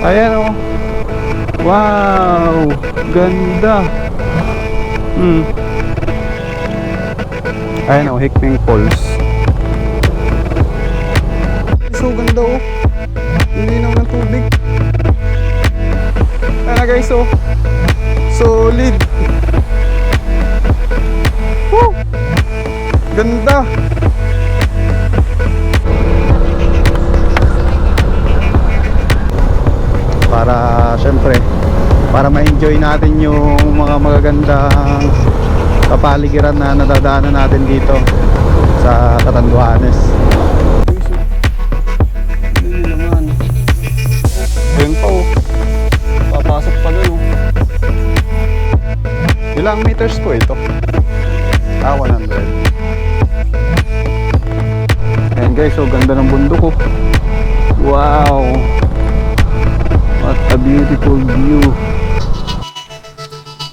Ayan oh. Wow, ganda. Ayan oh, Hickming Falls. So ganda oh. Linaw ng tubig. Ayan na guys oh. Solid. Woo! Ganda. Para syempre, para ma-enjoy natin yung mga magagandang kapaligiran na nadadaanan natin dito sa Catanduanes. Ayun pa oh. Papasok pa dun oh. Ilang meters po ito? 100. Ayan guys, so ganda ng bundok oh. Wow, what a beautiful view.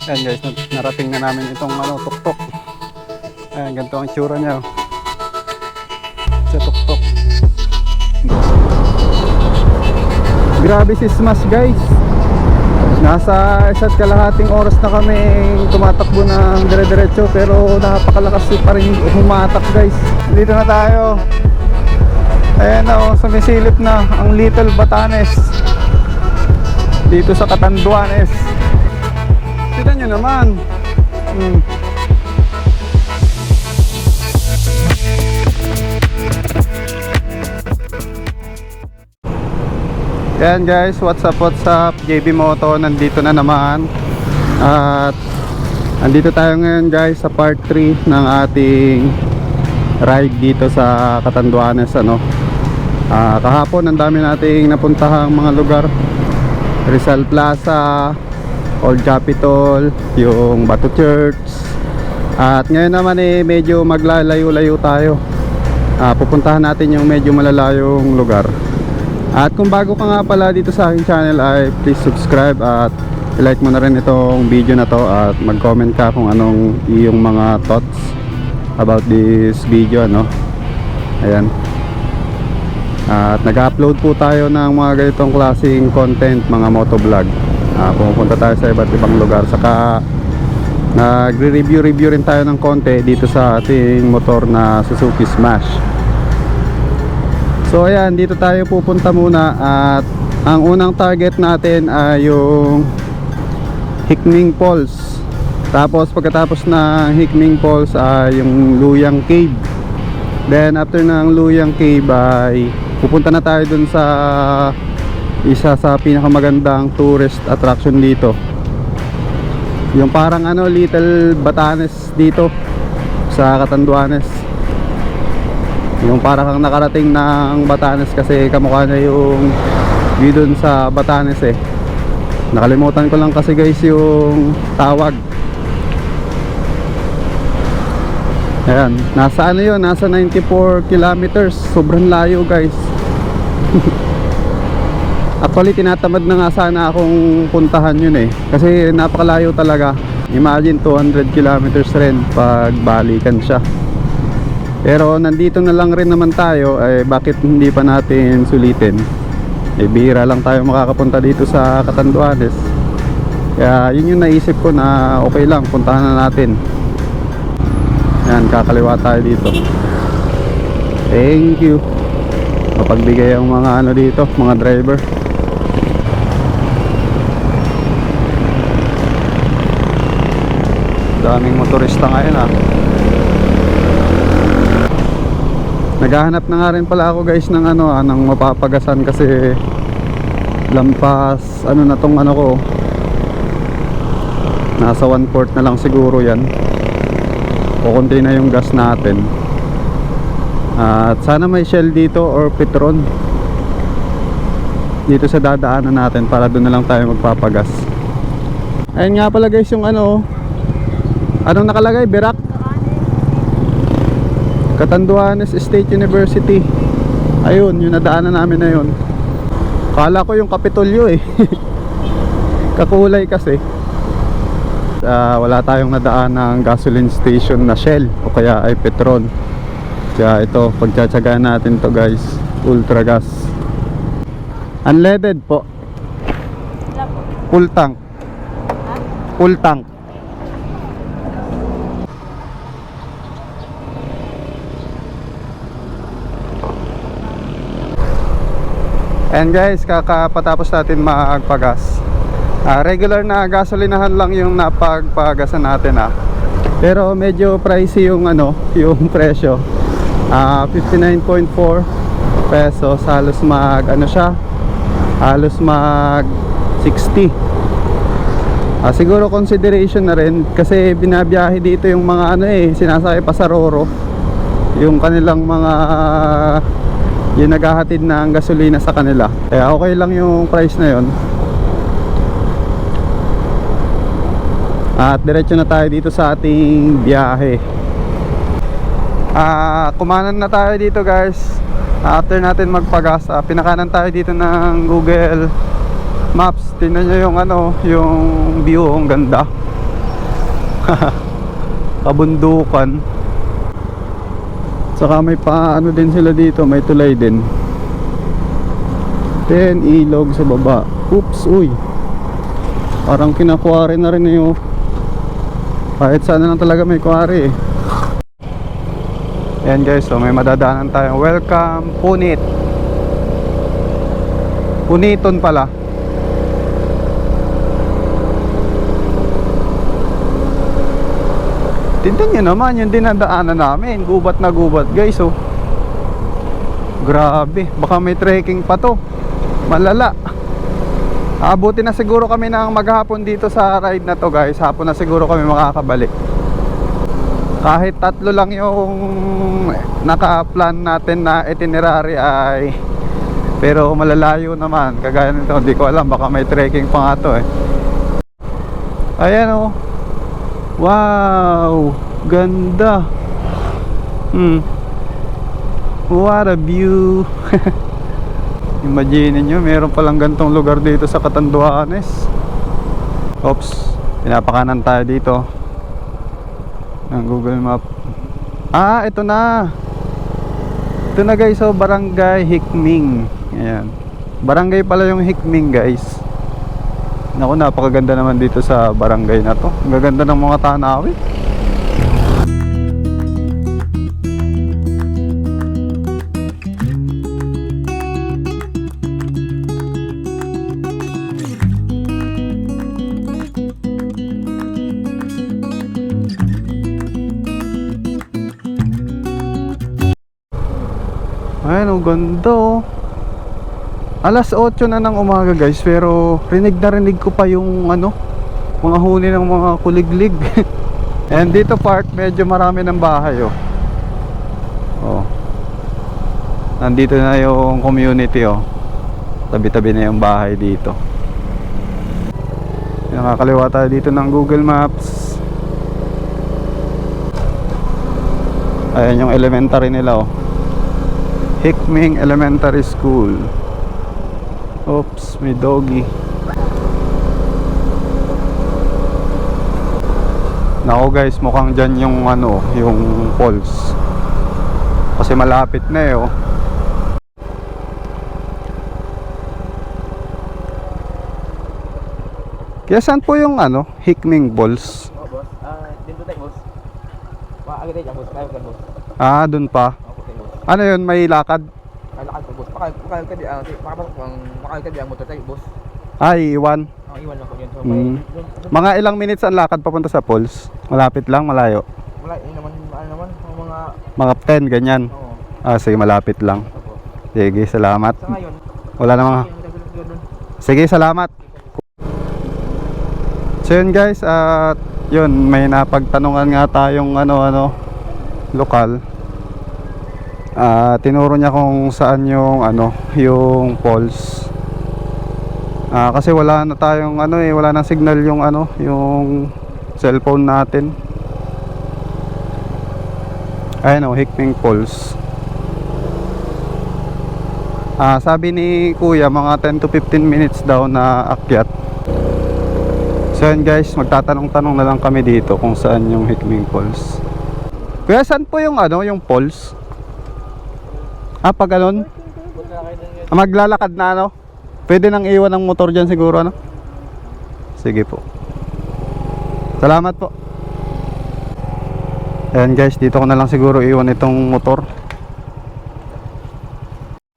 Ayan guys, narating na namin itong tuktok. Ayan, ganito ang tsura niya oh. Sa tuktok. Grabe si Smash guys. Nasa 1.5 oras na kami tumatakbo ng dire-diretso, pero napakalakas pa rin humatak guys. Dito na tayo. Ayan na oh, sumisilip na ang Little Batanes dito sa Catanduanes. Tignan nyo naman. Ayan guys, what's up, JB Moto, nandito na naman. At nandito tayo ngayon guys sa part 3 ng ating ride dito sa Catanduanes ano. Kahapon ang dami nating napuntahang mga lugar. Rizal Plaza, Old Capitol, yung Bato Church. At ngayon naman medyo maglalayo-layo tayo. Pupuntahan natin yung medyo malalayong lugar. At kung bago ka nga pala dito sa aking channel ay please subscribe at i-like mo na rin itong video na to at mag-comment ka kung anong iyong mga thoughts about this video ano. Ayan. At nag-upload po tayo ng mga ganitong klaseng content, mga motovlog. Pumunta tayo sa iba't ibang lugar, saka nagre-review rin tayo ng konti dito sa ating motor na Suzuki Smash. So ayan, dito tayo pupunta muna at ang unang target natin ay yung Hickming Falls. Tapos pagkatapos ng Hickming Falls ay yung Luyang Cave. Then after ng Luyang Cave ay pupunta na tayo dun sa isa sa pinakamagandang tourist attraction dito. Yung parang Little Batanes dito sa Catanduanes. Yung parang kang nakarating ng Batanes kasi kamukha na yung view dun sa Batanes eh. Nakalimutan ko lang kasi guys yung tawag. Ayan, nasa yun, nasa 94 kilometers. Sobrang layo guys. Actually tinatamad na nga sana akong puntahan yun eh, kasi napakalayo talaga. Imagine 200 kilometers rin pag balikan siya. Pero nandito na lang rin naman tayo, bakit hindi pa natin sulitin? Bihira lang tayo makakapunta dito sa Catanduanes. Kaya yun yung naisip ko na okay lang, puntahan na natin. Yan, kakaliwa tayo dito. Thank you. Mapagbigay ang mga dito, mga driver. Daming motorista ngayon Naghahanap na nga rin pala ako guys ng ng mapapagasan kasi lampas na tong ko. Nasa 1/4 na lang siguro yan. Kukunti na yung gas natin. At sana may Shell dito or Petron dito sa dadaanan natin para doon na lang tayo magpapagas. Ayun nga pala guys yung anong nakalagay? Berak Catanduanes State University. Ayun, yung nadaanan namin na yun. Kala ko yung Kapitolyo eh. Kakulay kasi. Wala tayong nadaan ng gasoline station na Shell o kaya ay Petron. Kaya ito, pagtsatsagaan natin to guys, Ultra Gas. Unleaded po. Full tank. Full tank. And guys, kakapatapos natin magpagas. Regular na gasolinahan lang yung napagpagasan natin Pero medyo pricey yung yung presyo. 59.4 pesos, halos halos mag 60. Siguro consideration na rin kasi binabiyahe dito yung mga sinasakay pa sa Roro. Yung kanilang mga yung naghahatid ng gasolina sa kanila. Kaya okay lang yung price na yon. At diretso na tayo dito sa ating biyahe. Kumanan na tayo dito guys. After natin magpagas, pinakanan tayo dito ng Google Maps. Tingnan nyo yung yung view, ang ganda. Kabundukan. Saka may din sila dito, may tulay din. Then ilog sa baba. Oops, uy. Parang kinakuwari na rin yung kahit sana lang talaga may kuwari Ayan guys, so may madadaanan tayong welcome Punit. Puniton pala. Tingnan nyo naman yung dinadaanan namin. Gubat na gubat guys Grabe, baka may trekking pa to. Malala. Abutin na siguro kami ng maghapon dito sa ride na to guys. Hapon na siguro kami makakabalik. Kahit 3 lang yung naka-plan natin na itinerary pero malalayo naman. Kagaya nito, hindi ko alam, baka may trekking pa nga to Ayan wow, ganda. What a view. Imagine nyo, meron palang gantong lugar dito sa Catanduanes. Oops, pinapakanan tayo dito ng Google Map. Ito na. Ito na guys, Barangay Hikming. Ayan. Barangay pala yung Hikming guys. Naku, napakaganda naman dito sa barangay na to. Ang gaganda ng mga tanawin. Ayan, ang ganda Alas 8 na ng umaga guys, pero rinig ko pa yung mga huni ng mga kuliglig. And dito part, medyo marami ng bahay nandito na yung community tabi-tabi na yung bahay dito. Nakakaliwa tayo dito ng Google Maps. Ayan yung elementary nila Hikming Elementary School. Oops, may doggy. Nako guys, mukhang dyan yung yung falls. Kasi malapit na Kaya saan po yung Hikming Falls? Boss. Dito tayo, boss. Agad tayo, boss. Kaya boss. Dun pa. Okay, boss. Ano yun, may lakad? Lakad po, boss. Makakagad ang motor tayo, boss. Iwan. Iwan lang po yun. So, Mga ilang minutes ang lakad papunta sa falls? Malapit lang, malayo? wala, Mga 10, ganyan. Oo. Sige, malapit lang. Opo. Sige, salamat. Sa ngayon, Wala na mga... Sige, salamat. So yun guys, at yun, may napagtanungan nga tayong lokal. Tinuro niya kung saan yung yung falls. Kasi wala na tayong wala nang signal yung yung cellphone natin. Ayun Hikming Falls. Sabi ni Kuya mga 10 to 15 minutes daw na akyat. So yun guys, magtatanong-tanong na lang kami dito kung saan yung Hikming Falls. Kuya, saan po yung yung falls? Pag ganun? Maglalakad na Pwede nang iwan ng motor dyan siguro Sige po. Salamat po. Ayan guys, dito ko na lang siguro iwan itong motor.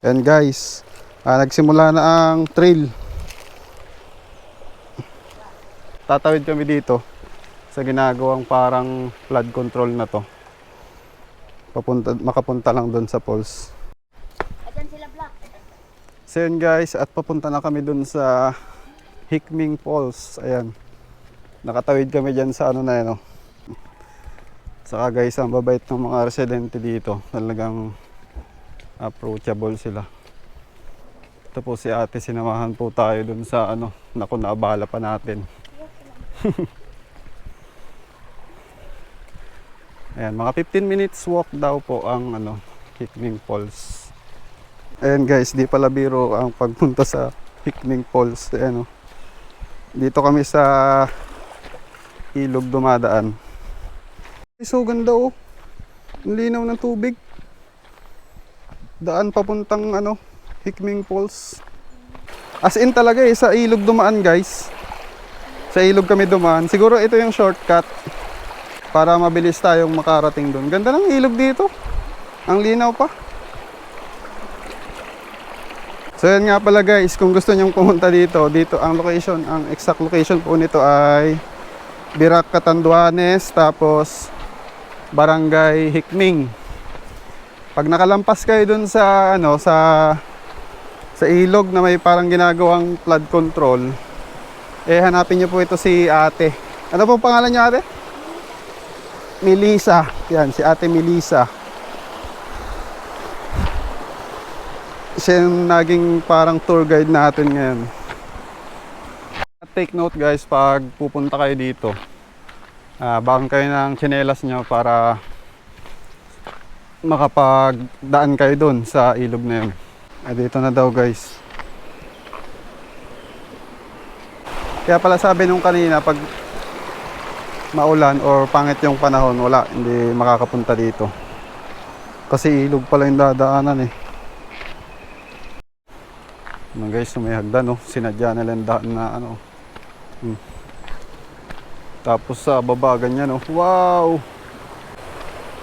Ayan guys, nagsimula na ang trail. Tatawid kami dito sa ginagawang parang flood control na to. Makapunta lang doon sa falls. Ayan sila black. So yun guys, at papunta na kami doon sa Hickming Falls. Ayan. Nakatawid kami dyan sa ano na yun. Oh. Saka guys, ang babait ng mga residente dito. Talagang approachable sila. Ito po si ate, sinamahan po tayo doon sa ano. Naku, naabala pa natin. Ayan, mga 15 minutes walk daw po ang ano, Hickming Falls. Ayan guys, di pala biro ang pagpunta sa Hickming Falls. Ayan, oh. Dito kami sa ilog dumadaan. So ganda oh. Ang linaw ng tubig. Daan papuntang ano, Hickming Falls. As in talaga eh, sa ilog dumaan guys. Sa ilog kami dumaan. Siguro ito yung shortcut para mabilis tayong makarating doon. Ganda ng ilog dito. Ang linaw pa. So yan nga pala guys, kung gusto nyong pumunta dito ang location, ang exact location po nito ay Birac, Catanduanes, tapos Barangay Hickming. Pag nakalampas kayo dun sa ano, sa ilog na may parang ginagawang flood control, eh hanapin niyo po ito si ate. Ano po pangalan niya ate? Melissa. Yan, si ate Melissa. Siya yung naging parang tour guide natin ngayon. Take note guys, pag pupunta kayo dito, bagang kayo ng tsinelas nyo para makapagdaan kayo dun sa ilog na yun. Dito na daw guys. Kaya pala sabi nung kanina, pag maulan or pangit yung panahon, wala, hindi makakapunta dito. Kasi ilog pala yung dadaanan eh. Mga guys, may hagdan oh. Sinadya nila yung daan na ano. Tapos sa baba ganyan oh. Wow!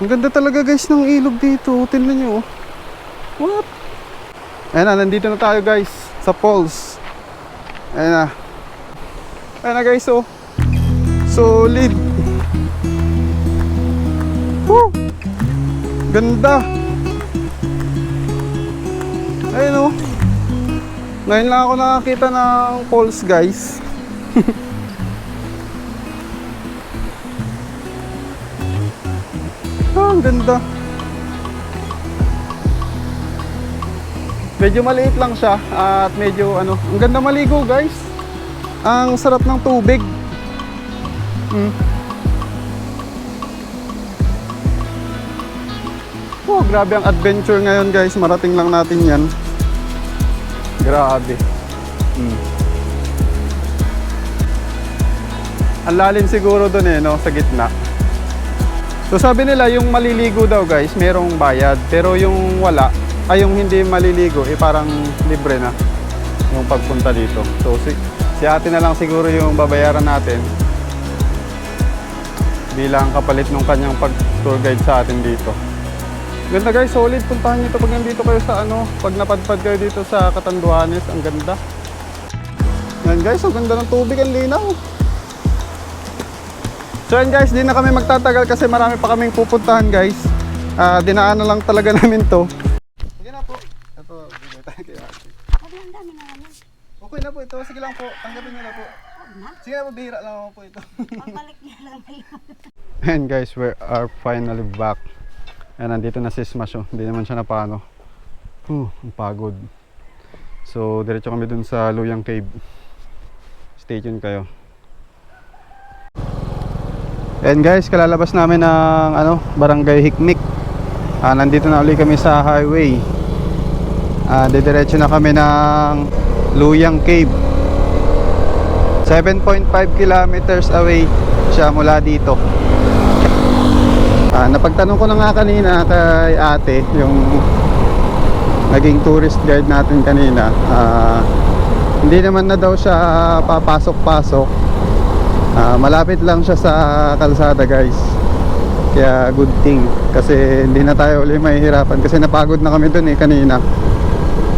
Ang ganda talaga guys ng ilog dito. Tingnan nyo oh. What? Ayan na, nandito na tayo guys sa falls. Ayan na. Ayan na guys oh. Solid. Woo! Ganda. Ayan oh. Ngayon lang ako nakakita ng falls guys. Ang ganda. Medyo maliit lang siya at medyo ano, ang ganda maligo guys. Ang sarap ng tubig. Oh, grabe ang adventure ngayon guys. Marating lang natin yan. Grabe. Ang lalim siguro doon eh, no? Sa gitna. So sabi nila yung maliligo daw guys, merong bayad. Pero yung wala, ay yung hindi maliligo, eh parang libre na yung pagpunta dito. So si ate na lang siguro yung babayaran natin bilang kapalit ng kanyang pag-tour guide sa atin dito. Ganda guys, solid. Puntahan nyo ito pag nandito kayo sa ano, pag napadpad kayo dito sa Catanduanes. Ang ganda. Yan guys, ang ganda ng tubig, ang linaw. So yan guys, di na kami magtatagal kasi marami pa kaming pupuntahan guys. Dinaanan lang talaga namin to. Sige na po. Ito, bigay tayo kay ate. Ang dami na naman. Okay na po ito, sige lang po. Tanggapin nyo na po. Sige na po, bihira lang ako po ito. Pagbalik niya lang kayo. And guys, we are finally back. Ayan, nandito na si Smash oh. Hindi naman siya napano. Ang pagod. So, diretso kami dun sa Luyang Cave. Stay tuned kayo. Ayan guys, kalalabas namin ng ano, Barangay Hickming. Nandito na ulit kami sa highway. Didiretso na kami ng Luyang Cave. 7.5 kilometers away siya mula dito. Napagtanong ko na nga kanina kay ate, yung naging tourist guide natin kanina, hindi naman na daw siya papasok-pasok Malapit lang siya sa kalsada guys. Kaya good thing. Kasi hindi na tayo ulit mahihirapan. Kasi napagod na kami dun kanina.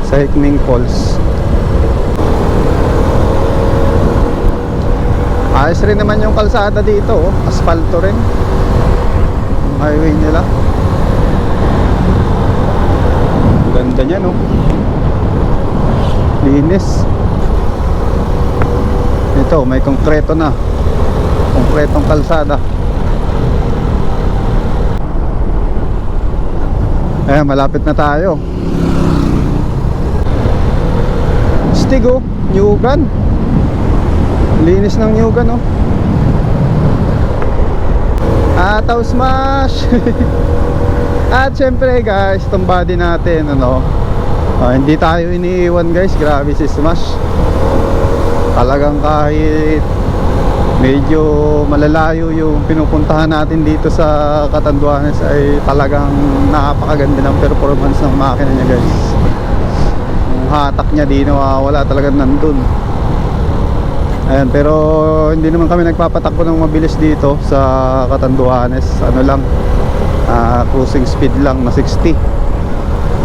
Sa Hickming Falls. Ayos rin naman yung kalsada dito. Asphalto rin. Yung highway nila. Ganda niya no. Linis. Ito may konkreto na. Konkretong kalsada. Malapit na tayo. Stigo, Nyugan. Linis ng Nyugan oh. Ataw smash. At syempre guys, itong body natin hindi tayo iniiwan guys. Grabe si Smash. Talagang kahit medyo malalayo yung pinupuntahan natin dito sa Catanduanes ay talagang napakaganda ng performance ng makina niya guys. Yung hatak niya di nawawala, talagang nandun. Ayan, pero hindi naman kami nagpapatakbo ng mabilis dito sa Catanduanes. Ano lang, cruising speed lang na 60.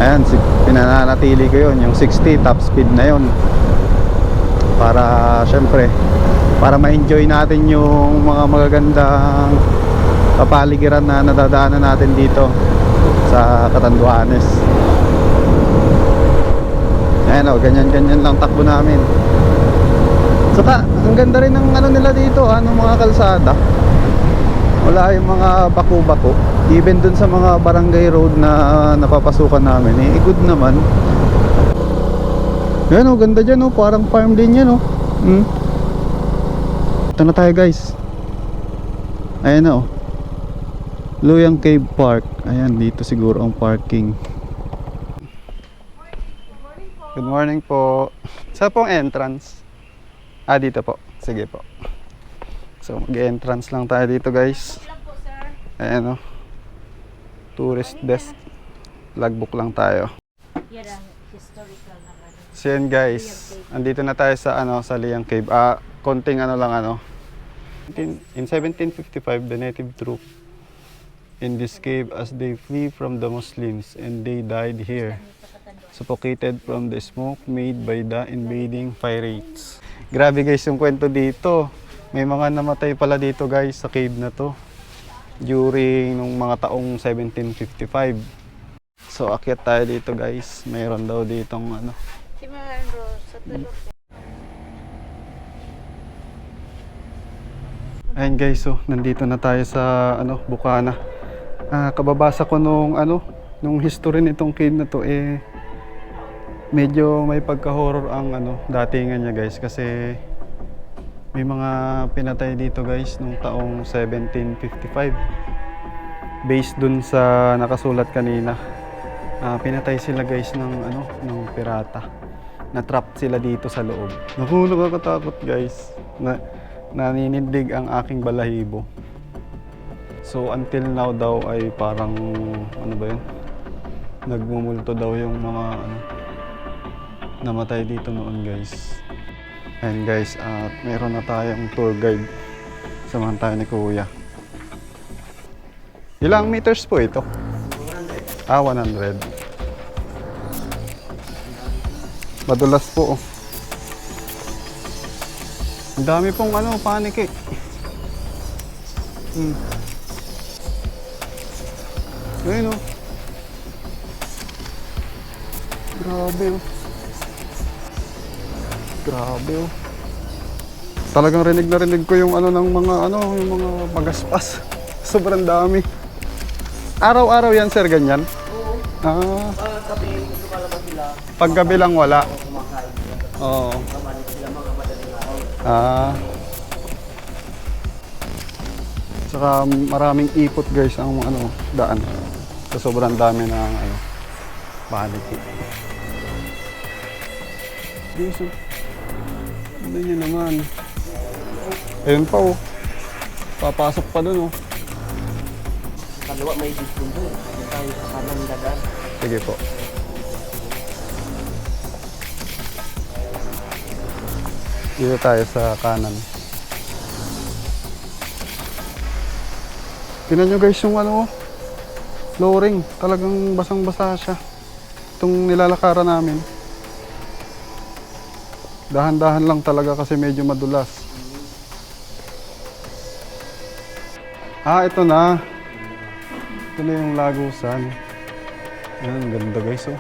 Ayan, pinananatili ko yun, yung 60 top speed na yun. Para syempre, para ma-enjoy natin yung mga magagandang kapaligiran na nadadaanan natin dito sa Catanduanes. Ayan ganyan-ganyan lang takbo namin. Saka, ang ganda rin ng nila dito, mga kalsada. Wala yung mga bako-bako. Even dun sa mga barangay road na napapasukan namin, good naman. Yan ganda dyan parang farm din yan Ito na tayo guys. Ayan na Luyang Cave Park. Ayan, dito siguro ang parking. Good morning po. Saan pong entrance? Dito po. Sige po. So mag-entrance lang tayo dito guys. Ayan tourist desk. Logbook lang tayo. Yan ang historical na ano. So yan guys, andito na tayo sa sa Luyang Cave. Konting lang In 1755, the native troop in this cave as they flee from the Muslims, and they died here, suffocated from the smoke made by the invading pirates. Grabe guys yung kwento dito. May mga namatay pala dito guys sa cave na to during nung mga taong 1755. So akyat tayo dito guys. Mayroon daw ditong Si Mahandro sa tulog. Ayun guys, nandito na tayo sa Bukana. Kababasa ko nung history nitong cave na to medyo may pagka-horror ang datingan niya guys, kasi may mga pinatay dito guys nung taong 1755. Based dun sa nakasulat kanina. Pinatay sila guys ng pirata. Na-trap sila dito sa loob. Naku, nakakatakot guys. Naninindig ang aking balahibo. So until now daw ay parang nagmumulto daw yung mga namatay dito noon guys. And guys, meron na tayong tour guide. Samahan tayo ni Kuya. Ilang meters po ito? 100. Madulas po Ang dami pong panic Ayun Grabe Grabe Talagang rinig na rinig ko yung ng mga yung mga pagaspas. Sobrang dami. Araw-araw yan sir, ganyan? Oo. Paggabi lang wala. Oo. Saka maraming ipot guys ang daan. So sobrang dami ng panic. Guys, ano nyo naman? Ayun pa Papasok pa dun Kaliwa may disco doon. Hindi tayo sa kanan dadaan. Sige po. Dito tayo sa kanan. Tingnan nyo guys yung ano, flooring. Talagang basang-basa siya. Itong nilalakaran namin. Dahan-dahan lang talaga kasi medyo madulas. Ah, ito na. Ito na yung lagusan. Ayan, ganda guys oh.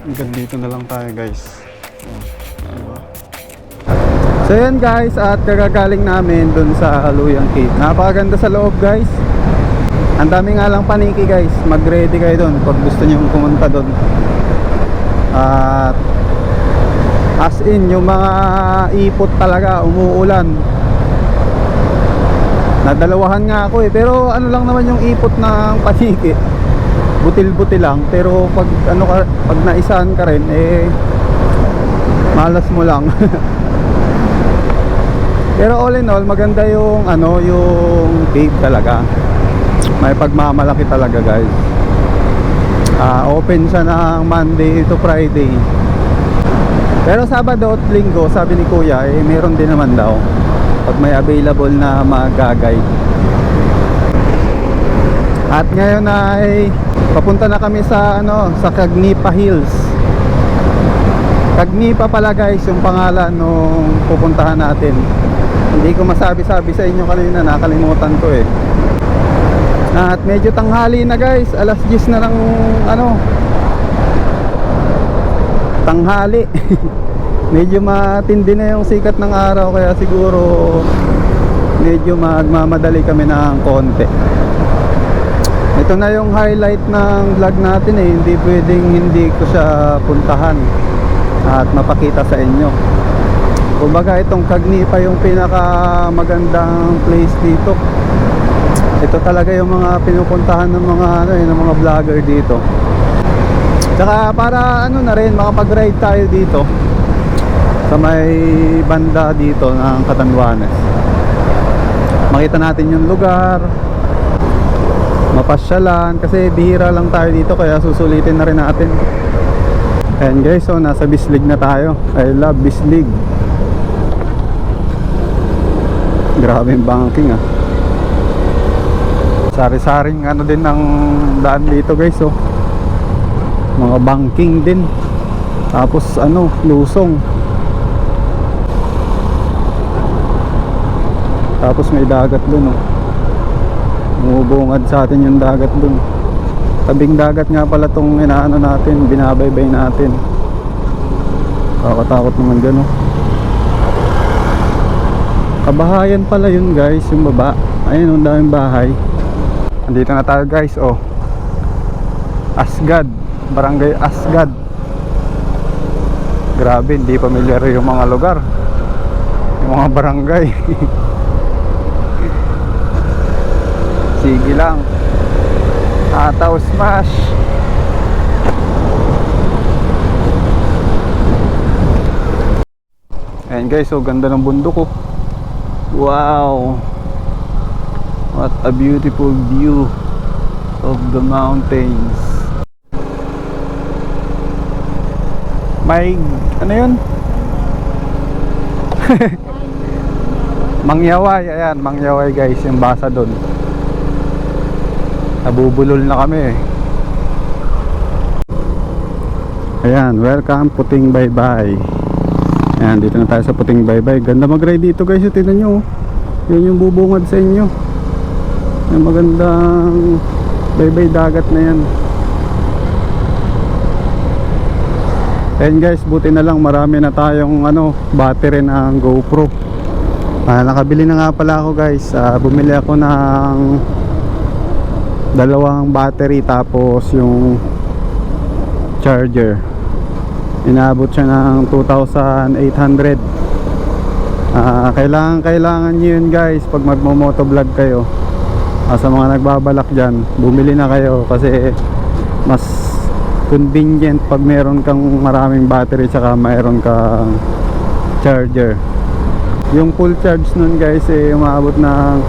Hanggang dito na lang tayo guys. Diba? So yan guys, at kagagaling namin dun sa Haluyang Cave. Napakaganda sa loob guys. Ang dami nga lang paniki guys. Mag-ready kayo dun pag gusto nyo pumunta dun. At as in, yung mga ipot talaga, umuulan. Nadalawahan nga ako eh. Pero ano lang naman yung ipot ng paniki. Butil-butil lang. Pero pag ano ka, pag naisahan ka rin eh, malas mo lang. Pero all in all, maganda yung ano, yung cave talaga. May pagmamalaki talaga guys. Open siya ng Monday to Friday. Pero Sabado at Linggo, sabi ni Kuya, eh meron din naman daw pag may available na mag-guide. At ngayon ay papunta na kami sa ano, sa Cagnipa Hills. Cagnipa pala guys yung pangalan nung pupuntahan natin. Hindi ko masabi-sabi sa inyo kanina, nakalimutan ko eh. At medyo tanghali na guys, alas 10 na ng ano, tanghali. Medyo matindi na yung sikat ng araw, kaya siguro medyo magmamadali kami ng konti. Ito na yung highlight ng vlog natin eh. Hindi pwedeng hindi ko siya puntahan at mapakita sa inyo. Kumbaga itong Cagnipa yung pinaka magandang place dito. Ito talaga yung mga pinupuntahan ng mga ano ng mga vlogger dito. Tsaka para ano na rin, makapag-ride tayo dito sa may banda dito ng Catanduanes. Makita natin yung lugar, mapasyalan, kasi bihira lang tayo dito kaya susulitin na rin natin. Ayan guys, so nasa Bislig na tayo. I love Bislig. Grabe yung banking ah. Sari-saring ano din ng daan dito guys oh. Mga banking din. Tapos ano, lusong. Tapos may dagat dun oh. Bumubungad sa atin yung dagat dun. Tabing dagat nga pala tong inaano natin, binabaybay natin. Kakatakot naman dyan oh. Kabahayan pala yun guys, yung baba. Ayun, ang daming bahay. Andito na tayo guys oh. Asgad, Barangay Asgad. Grabe, hindi pamilyar yung mga lugar, yung mga barangay. Sige lang. Ataw smash. Ayan guys, so ganda ng bundok oh. Wow, what a beautiful view of the mountains. May ano yun? Mangyaway, ayan, Mangyaway guys, yung basa doon. Nabubulol na kami eh. Ayan, welcome Puting Baybay. Ayan, dito na tayo sa Puting Baybay. Ganda mag-ride dito guys, tingnan nyo oh. Yun yung bubungad sa inyo. Yung magandang baybay dagat na yan. Ayan guys, buti na lang marami na tayong ano, battery ng GoPro. Nakabili na nga pala ako guys. Bumili ako ng dalawang battery tapos yung charger. Inabot siya ng 2,800. Kailangan nyo yun guys pag magmo-motovlog kayo. Sa mga nagbabalak dyan, bumili na kayo kasi mas convenient pag meron kang maraming battery tsaka mayroon kang charger. Yung full charge nun guys umabot ng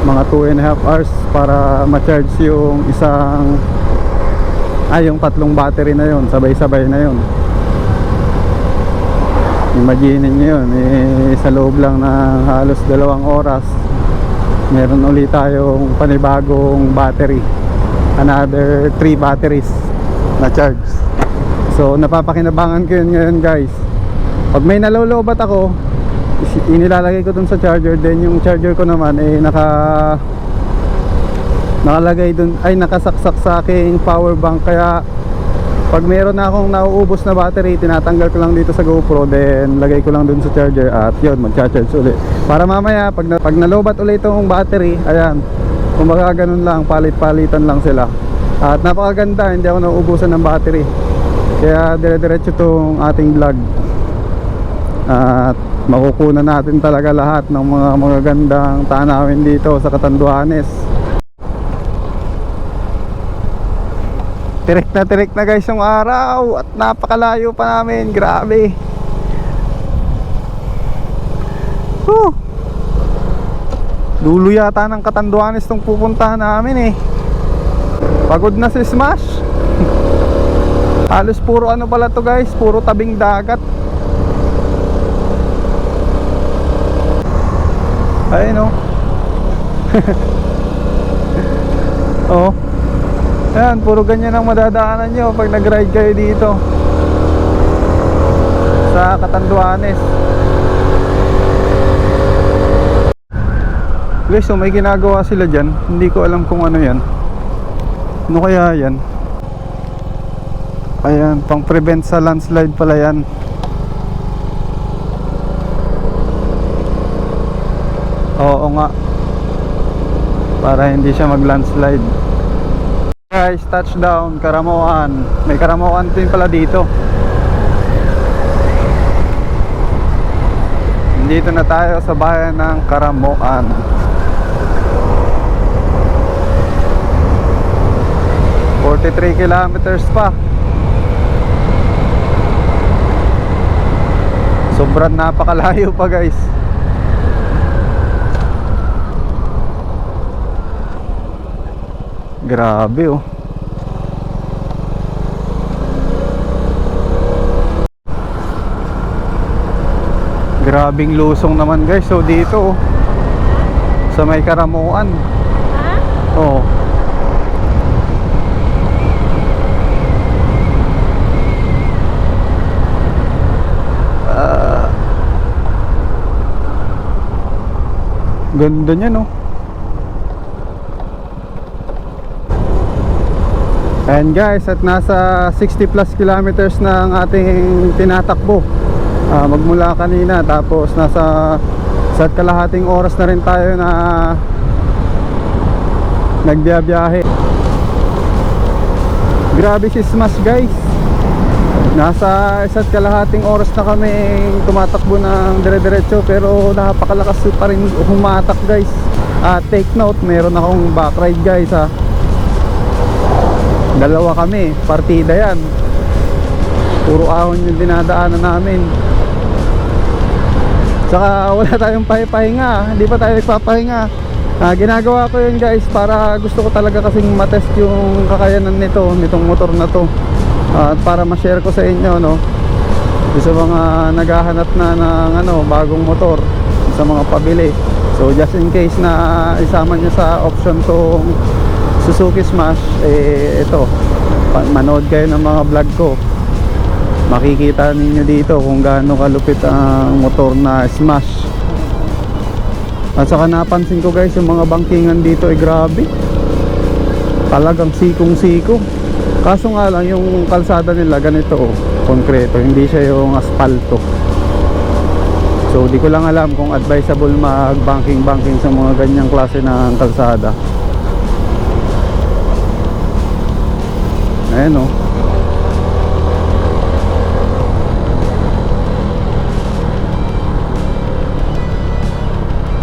mga 2.5 hours para ma-charge yung isang yung tatlong battery na yun, sabay-sabay na yun. Yung Imaginin nyo yun, sa loob lang ng halos 2 oras meron ulit tayong panibagong battery, another 3 batteries na charge. So napapakinabangan ko yun ngayon guys. Pag may nalolobat ako, inilalagay ko dun sa charger. Then yung charger ko naman nakalagay dun, ay nakasaksak sa aking power bank. Kaya pag meron na akong nauubos na battery, tinatanggal ko lang dito sa GoPro, then lagay ko lang dun sa charger at yun, mag-charge ulit. Para mamaya, pag nalobat ulit itong battery, ayan, kumbaga ganun lang, palit-palitan lang sila. At napakaganda, hindi ako nauubusan ng battery. Kaya dire-diretso itong ating vlog. At makukunan natin talaga lahat ng mga magagandang tanawin dito sa Catanduanes. Tirik na guys yung araw at napakalayo pa namin, grabe. Dulo yata ng Catanduanes tong pupuntahan namin eh. Pagod na si Smash. Halos puro ano pala to guys, puro tabing dagat. Ayun oh. Oh. Ayan, puro ganyan ang madadaanan nyo pag nag-ride kayo dito sa Catanduanes. Guys, so may ginagawa sila dyan. Hindi ko alam kung ano yan. Ano kaya yan? Ayan, pang prevent sa landslide pala yan. Oo nga, para hindi siya mag landslide. Guys, touchdown Karamoan. May Karamoan din pala dito. Dito na tayo sa bayan ng Karamoan. ...43 kilometers pa. Sobrang napakalayo pa guys. Grabe oh. Grabing lusong naman guys. So dito oh, sa may Karamuan. Oh. Ganda niya no. And guys, at nasa 60 plus kilometers na ang ating tinatakbo, magmula kanina. Tapos nasa isa't kalahating oras na rin tayo na nagbiyahe. Grabe si Smash guys. Nasa isa't kalahating oras na kami tumatakbo ng dire-diretso, pero napakalakas pa rin humatak guys. Take note, meron akong back ride guys ha. Dalawa kami, partida yan. Puro ahon yung dinadaanan namin. Saka wala tayong pahinga. Hindi pa tayo nagpapahinga. Ginagawa ko yun guys para gusto ko talaga kasing matest yung kakayanan nitong motor na to. At para ma-share ko sa inyo no, sa mga naghahanap na ng bagong motor, sa mga pabili. So just in case na isama nyo sa option tong Suzuki Smash, ito, manood kayo ng mga vlog ko. Makikita ninyo dito kung gaano kalupit ang motor na Smash. At saka napansin ko guys, yung mga bangkingan dito ay grabe, talagang sikong-siko. Kaso nga lang, yung kalsada nila ganito oh, konkreto, hindi siya yung asfalto. So di ko lang alam kung advisable mag-banking sa mga ganyang klase ng kalsada. Ayan o.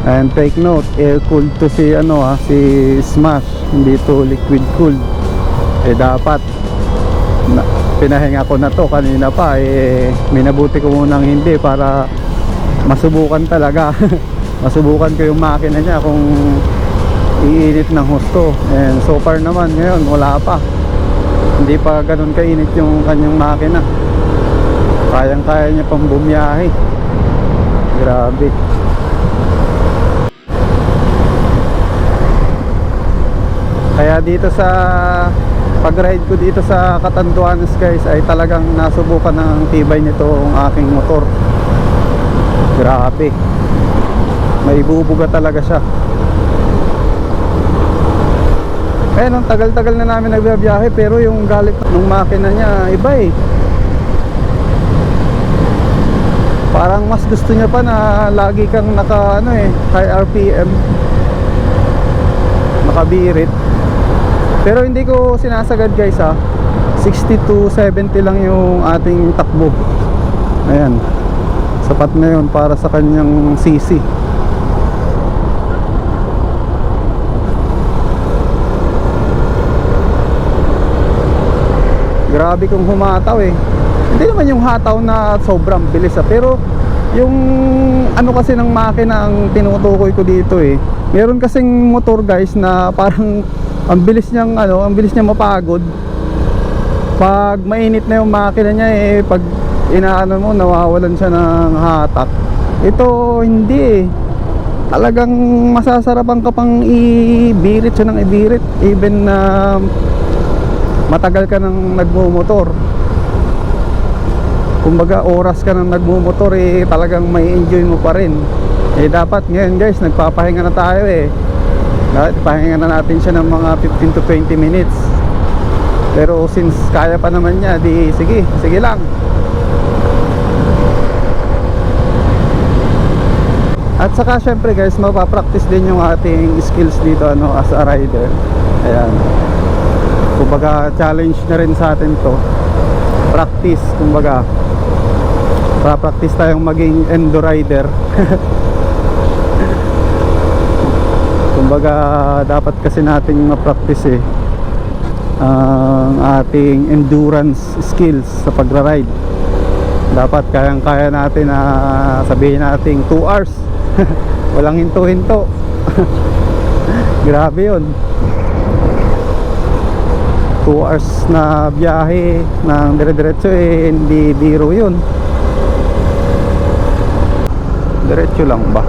And take note, air cooled to si si Smash, hindi to liquid cooled. Dapat pinahinga ko na to kanina pa, minabuti ko munang hindi para masubukan talaga. Masubukan ko yung makina niya kung iinit ng husto. And so far naman ngayon wala pa, hindi pa ganun kainit yung kanyang makina. Kayang-kaya niya pang bumiyahe. Grabe. Kaya dito sa pag-ride ko dito sa Catanduanes guys ay talagang nasubukan ng tibay nitong aking motor. Grabe. May bubuga talaga siya. Eh nung tagal-tagal na namin nagbiyahe pero yung galit ng makina niya iba eh. Parang mas gusto niya pa na lagi kang naka ano eh, high RPM. Nakabirit. Pero hindi ko sinasagad guys ha. 60 to 70 lang yung ating takbo. Ayan. Sapat na yun para sa kanyang CC. Grabe kong humataw eh. Hindi naman yung hataw na sobrang bilis pero yung ano kasi ng makina ang tinutukoy ko dito eh. Meron kasing motor guys na parang ang bilis niyang ano, ang bilis niya mapagod. Pag mainit na yung makina niya eh, pag inaano mo nawawalan siya ng hatak. Ito hindi eh. Talagang masasarapan ka pang ibirit siya ng ibirit even na matagal ka nang nagmumotor. Kumbaga oras ka nang nagmumotor eh, talagang may enjoy mo pa rin. Eh dapat ngayon guys nagpapahinga na tayo eh. Pahinga na natin siya ng mga 15 to 20 minutes. Pero since kaya pa naman niya, di sige lang. At saka syempre guys, mapapractice din yung ating skills dito ano, as a rider. Ayan. Kumbaga challenge na rin sa atin to. Practice, kumbaga. Practice tayong maging endo rider. Kumbaga dapat kasi nating ma-practice eh ang ating endurance skills sa pagra-ride. Dapat kayang-kaya natin na sabihin nating 2 hours. Walang hinto-hinto. Grabe yun. 2 hours na biyahe ng dire-diretso eh, hindi biro yun. Diretso lang ba?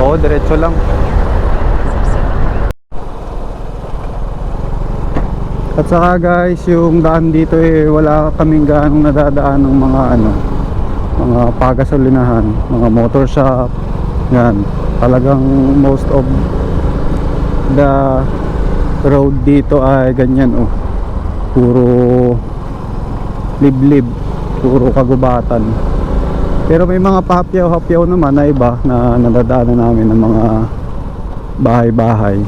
Oo, diretso lang. At saka guys, yung daan dito eh, wala kaming gaanong nadadaan ng mga ano, mga pagasolinahan, mga motor shop. Yan, talagang most of the road dito ay ganyan oh. Puro liblib, puro kagubatan. Pero may mga pahapyaw-hapyaw naman na iba na nadadaanan namin ng mga bahay-bahay.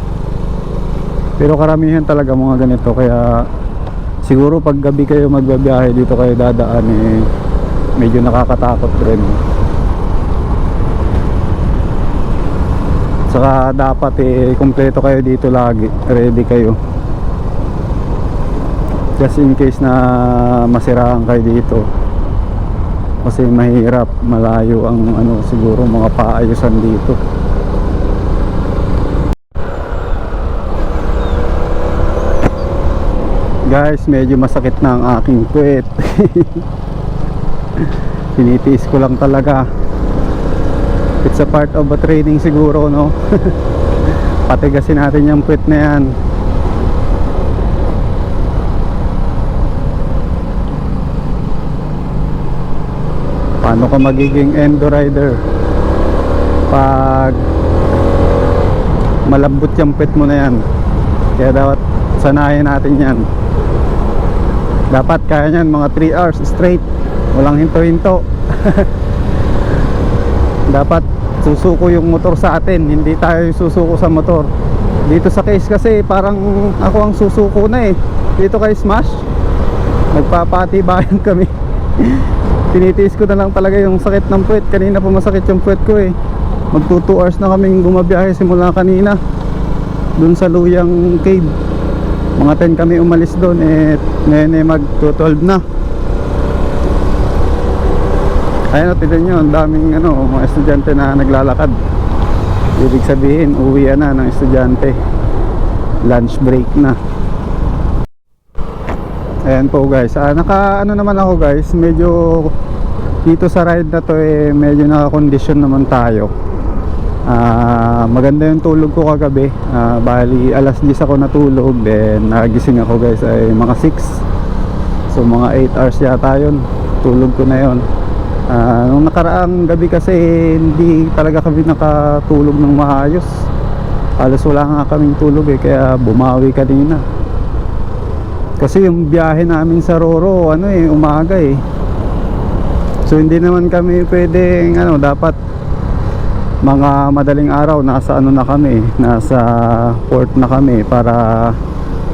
Pero karamihan talaga mga ganito, kaya siguro pag gabi kayo magbabiyahe dito kayo dadaan eh, medyo nakakatakot rin. Saka dapat eh kumpleto kayo dito lagi, ready kayo. Just in case na masiraan kayo dito. Kasi mahirap, malayo ang ano siguro mga paayusan dito. Guys, medyo masakit na ang aking puwet. Tinitiis ko lang talaga. It's a part of a training siguro, no? Patigasin natin yung puwet na yan. Paano ka magiging endo rider pag malambot yung puwet mo na yan? Kaya dapat sanayin natin yan. Dapat kaya nyan mga 3 hours straight, walang hinto-hinto. Dapat susuko yung motor sa atin, hindi tayo susuko sa motor. Dito sa case kasi parang ako ang susuko na eh. Dito kay Smash nagpapatibayan kami. Tinitiis ko na lang talaga yung sakit ng puwet. Kanina pa masakit yung puwet ko eh. Magto 2 hours na kaming gumabiyahe simula kanina dun sa Luyang Cave. Mga 10 kami umalis doon eh, ngayon eh mag 12 na. Ayun o, tignan nyo, ang daming ano, mga estudyante na naglalakad. Ibig sabihin, uwi na ng estudyante. lunch break na. Ayan po guys, naka ano naman ako guys, medyo dito sa ride na to medyo naka-condition naman tayo. Maganda yung tulog ko kagabi. Bali alas 10 ako natulog, then nagising ako guys ay mga 6. So mga 8 hours yata yun, tulog ko na yun. Nung nakaraang gabi kasi hindi talaga kami nakatulog ng maayos. Halos wala nga kaming tulog kaya bumawi kanina. Kasi yung biyahe namin sa Roro umaga So hindi naman kami pwedeng dapat mga madaling araw nasa na kami, nasa port na kami para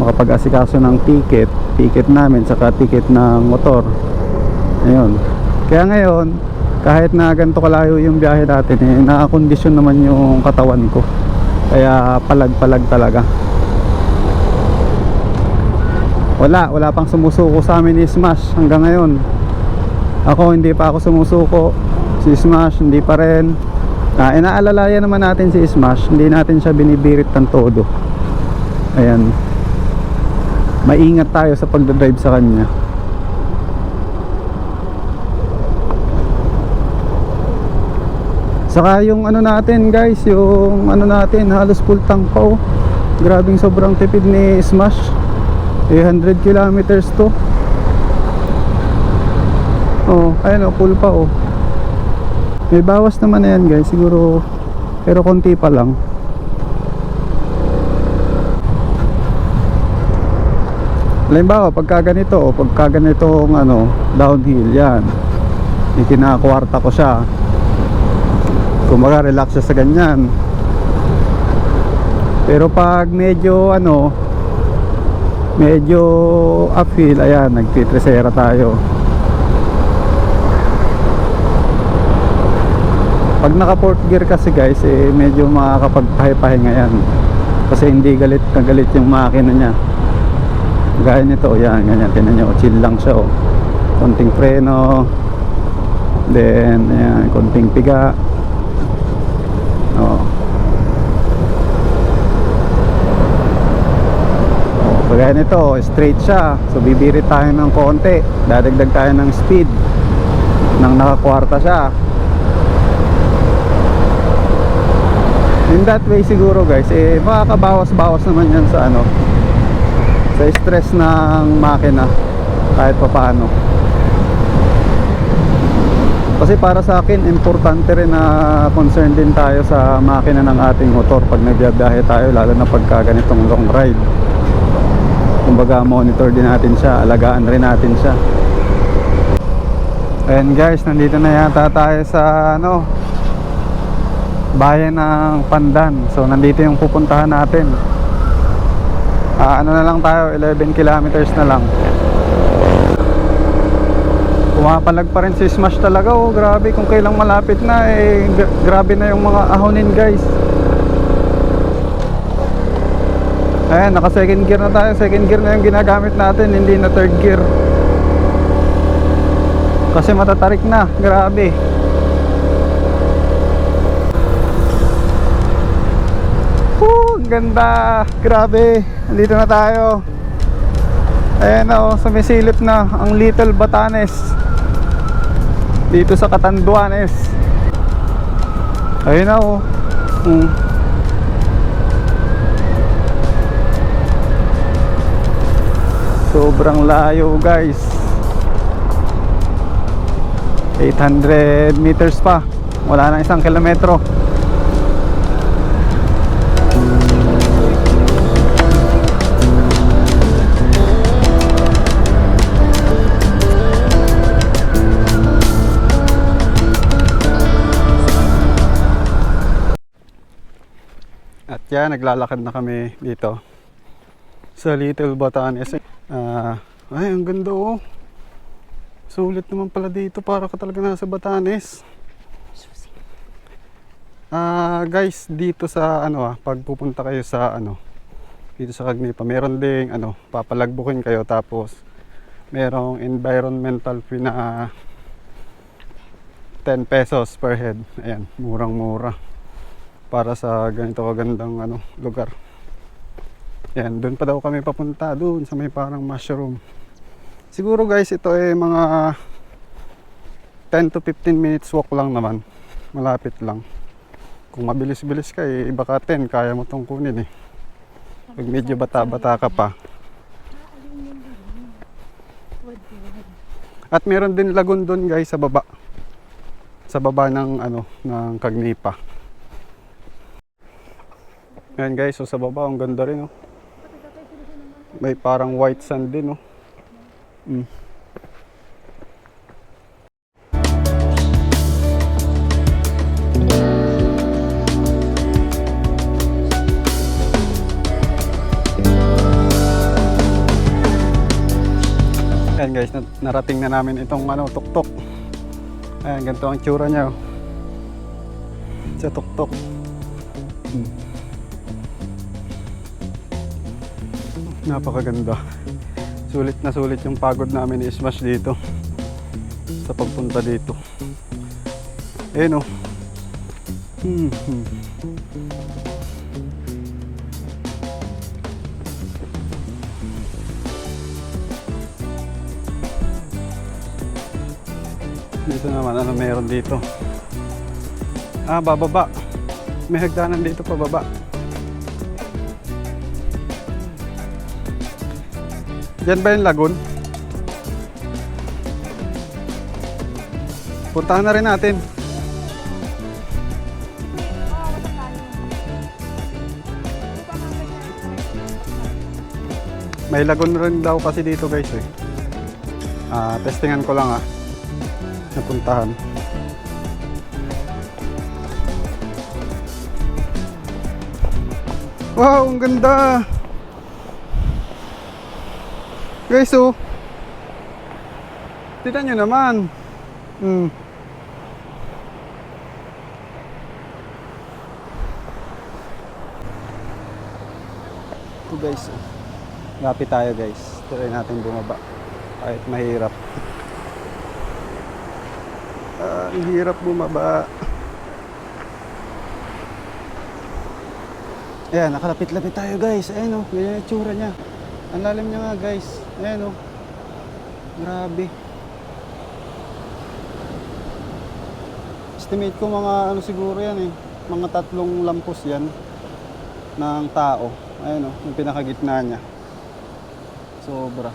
makapag-asikaso ng ticket namin saka ticket ng motor. Ayun. Kaya ngayon, kahit na ganito kalayo yung biyahe natin nakakondisyon naman yung katawan ko. Kaya palag-palag talaga. Wala pang sumusuko sa amin ni Smash hanggang ngayon. Ako hindi pa ako sumusuko. Si Smash hindi pa rin. Inaalalayan naman natin si Smash, hindi natin siya binibirit ng todo. Ayan. Maingat tayo sa pagdadrive sa kanya. Saka yung natin guys, yung natin halos full tank pa Grabing sobrang tipid ni Smash. 100 kilometers to. Ayun full pa May bawas naman na yan guys, siguro, pero konti pa lang. Halimbawa pagka ganitong downhill yan, ikinakwarta ko siya. Kumbaga relax siya sa ganyan. Pero pag medyo uphill, ayan, nagtitresera tayo. Pag naka fourth gear kasi guys medyo makakapagpahinga yan. Kasi hindi galit na galit yung makina niya. Gaya nito, yan, ganyan, tinan nyo, chill lang siya konting preno, then ayan, konting piga. Kagaya nito, straight siya. So bibirit tayo ng konti, dadagdag tayo ng speed nang nakakwarta siya. In that way siguro guys makakabawas-bawas naman yan sa sa stress ng makina kahit papaano. Kasi para sa akin importante rin na concern din tayo sa makina ng ating motor pag nagbiyahe tayo, lalo na pagka ganitong long ride. Kumbaga monitor din natin siya, alagaan rin natin siya. Ayan guys, nandito na yata tayo sa bayan ng Pandan. So nandito yung pupuntahan natin. Na lang tayo, 11 kilometers na lang. Pumapalag pa rin si Smash talaga grabe, kung kailang malapit na grabe na yung mga ahonin guys. Ayan, naka second gear na tayo. Second gear na yung ginagamit natin, hindi na third gear. Kasi matatarik na, grabe. Ganda, grabe. Nandito na tayo. Ayan sumisilip na ang Little Batanes dito sa Catanduanes. Ayun sobrang layo guys. 800 meters pa, wala na 1 kilometro. At yan, naglalakad na kami dito sa Little Batanes. Ay, ang ganda sulit naman pala dito, para ka talaga nasa Batanes. Guys, dito sa pag pupunta kayo sa dito sa Cagnipa, meron ding papalagbukin kayo, tapos merong environmental fee na 10 pesos per head. Ayan, murang mura para sa ganito kagandang lugar. Yan, doon pa daw kami papunta, doon sa may parang mushroom. Siguro guys, ito ay mga 10 to 15 minutes walk lang naman. Malapit lang. Kung mabilis-bilis ka eh, baka 10, kaya mo tong kunin eh. Pag medyo bata-bata ka pa. At meron din lagoon doon guys sa baba. Sa baba ng ano, ng Kagnipa. Ayan guys, so sa baba ang ganda rin oh. May parang white sand din oh. Ayan guys, narating na namin itong ano, tuktok. Ayan, ganito ang tsura niya oh. Sa tuktok. Napakaganda. Sulit na sulit yung pagod namin i-smash dito sa pagpunta dito. Ayan oh. Dito naman, ano meron dito? Ah, bababa. May hagdanan dito pababa. Diyan ba yung lagoon? Puntahan na rin natin. May lagoon rin daw kasi dito guys eh. Testingan ko lang napuntahan. Wow, ang ganda! Guys, oh. Tignan nyo naman. Ito guys. Lapit tayo guys. Try natin bumaba. Kahit mahirap. Ang hirap bumaba. Ayan, nakalapit-lapit tayo guys. Ayan oh, ganyan yung tsura niya. Ang lalim niya nga guys. Ayan oh. Grabe. Estimate ko mga ano siguro yan eh. Mga 3 lampos yan ng tao. Ayan oh, yung pinakagitna niya. Sobra.